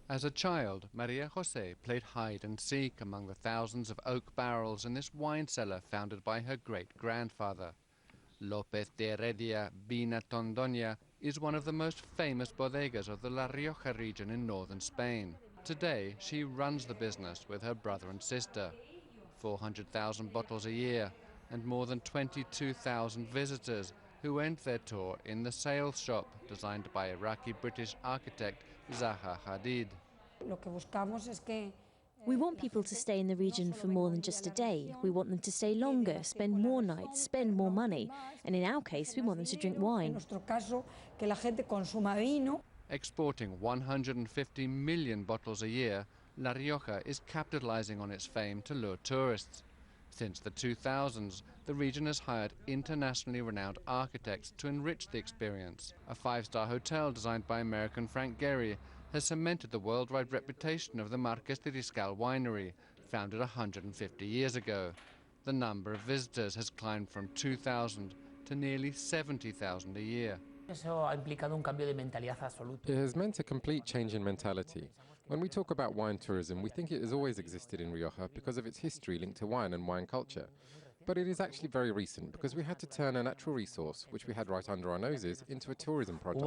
As a child, Maria José played hide and seek among the thousands of oak barrels in this wine cellar founded by her great-grandfather. López de Heredia Vina Tondoña is one of the most famous bodegas of the La Rioja region in northern Spain. Today, she runs the business with her brother and sister. 400,000 bottles a year and more than 22,000 visitors who end their tour in the sales shop designed by Iraqi-British architect Zaha Hadid. We want people to stay in the region for more than just a day. We want them to stay longer, spend more nights, spend more money. And in our case, we want them to drink wine. Exporting 150 million bottles a year, La Rioja is capitalizing on its fame to lure tourists. Since the 2000s, the region has hired internationally renowned architects to enrich the experience. A five-star hotel designed by American Frank Gehry has cemented the worldwide reputation of the Marqués de Riscal winery, founded 150 years ago. The number of visitors has climbed from 2,000 to nearly 70,000 a year. It has meant a complete change in mentality. When we talk about wine tourism, we think it has always existed in Rioja because of its history linked to wine and wine culture. But it is actually very recent because we had to turn a natural resource, which we had right under our noses, into a tourism product.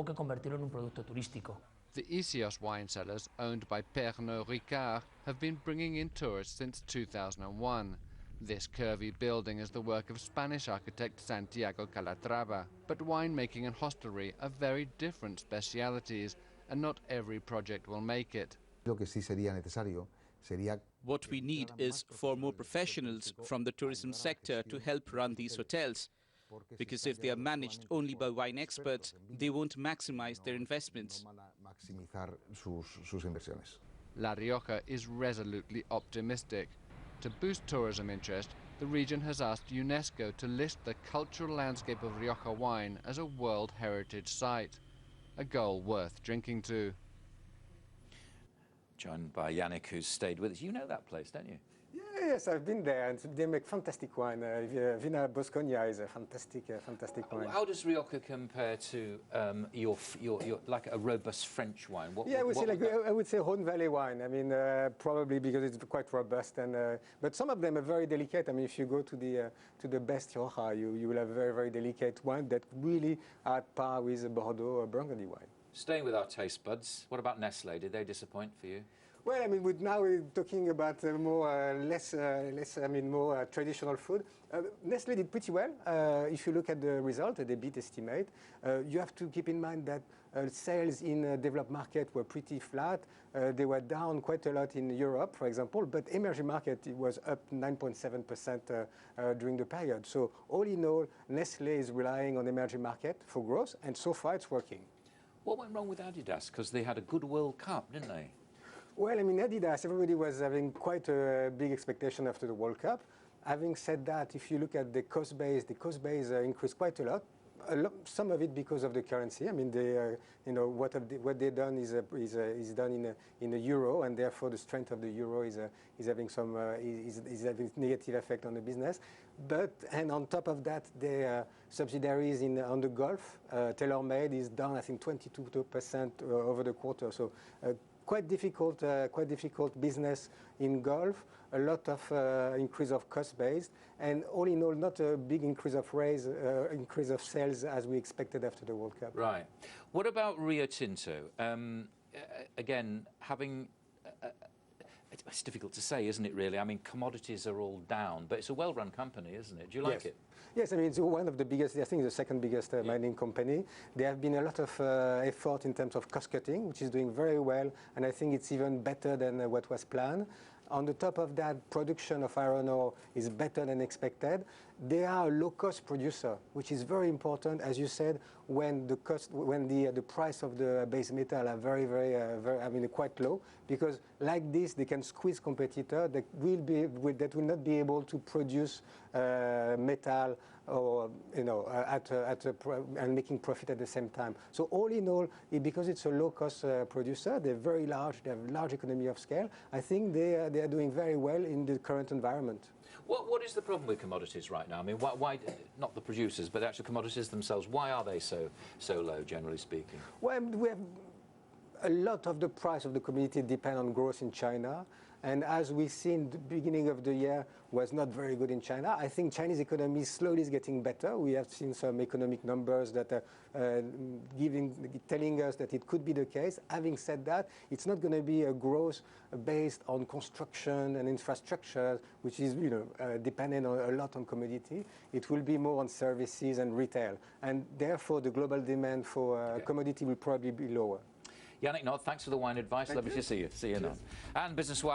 The Isios wine cellars, owned by Pernod Ricard, have been bringing in tourists since 2001. This curvy building is the work of Spanish architect Santiago Calatrava. But winemaking and hostelry are very different specialities, and not every project will make it. What we need is for more professionals from the tourism sector to help run these hotels. Because if they are managed only by wine experts, they won't maximize their investments. La Rioja is resolutely optimistic. To boost tourism interest, the region has asked UNESCO to list the cultural landscape of Rioja wine as a World Heritage Site, a goal worth drinking to. Joined by Yannick, who's stayed with us. You know that place, don't you? Yes, I've been there, and they make fantastic wine. Vina Boscogna is a fantastic wine. How does Rioja compare to your like a robust French wine? I would say Rhone Valley wine. I mean, probably because it's quite robust, and but some of them are very delicate. I mean, if you go to the best Rioja, you will have very, very delicate wine that really are at par with Bordeaux or Burgundy wine. Staying with our taste buds, what about Nestlé? Did they disappoint for you? Well, I mean, now we're talking about more traditional food. Nestlé did pretty well. If you look at the result, the beat estimate, you have to keep in mind that sales in developed market were pretty flat. They were down quite a lot in Europe, for example, but emerging market it was up 9.7% during the period. So all in all, Nestlé is relying on emerging market for growth, and so far it's working. What went wrong with Adidas? Because they had a good World Cup, didn't they? Well, I mean, Adidas, everybody was having quite a big expectation after the World Cup. Having said that, if you look at the cost base increased quite a lot. Some of it because of the currency. I mean, what they've done is done in the euro, and therefore the strength of the euro is having some negative effect on the business. And on top of that, their subsidiaries on the Gulf, TaylorMade is down, I think, 22% over the quarter. So. Quite difficult business in Gulf, a lot of increase of cost base, and all in all, not a big increase of sales as we expected after the World Cup. Right. What about Rio Tinto? Again, having... it's difficult to say, isn't it, really? I mean, commodities are all down, but it's a well-run company, isn't it? Do you like it? Yes, I mean, it's one of the biggest, I think the second biggest mining company. There have been a lot of effort in terms of cost cutting, which is doing very well, and I think it's even better than what was planned. On the top of that, production of iron ore is better than expected. They are a low-cost producer, which is very important, as you said, when the price of the base metal are very quite low, because like this they can squeeze competitor that will not be able to produce metal or and making profit at the same time. So all in all, because it's a low-cost producer, they're very large. They have large economy of scale. I think they are doing very well in the current environment. What is the problem with commodities right now? I mean, why not the producers, but actually commodities themselves? Why are they so low, generally speaking? Well, we have a lot of the price of the commodity depend on growth in China. And as we've seen, the beginning of the year was not very good in China. I think Chinese economy slowly is getting better. We have seen some economic numbers that are telling us that it could be the case. Having said that, it's not going to be a growth based on construction and infrastructure, which is dependent a lot on commodity. It will be more on services and retail. And therefore, the global demand for commodity will probably be lower. Yannick, Naud, thanks for the wine advice. Lovely to see you. See you now. And Business Wine.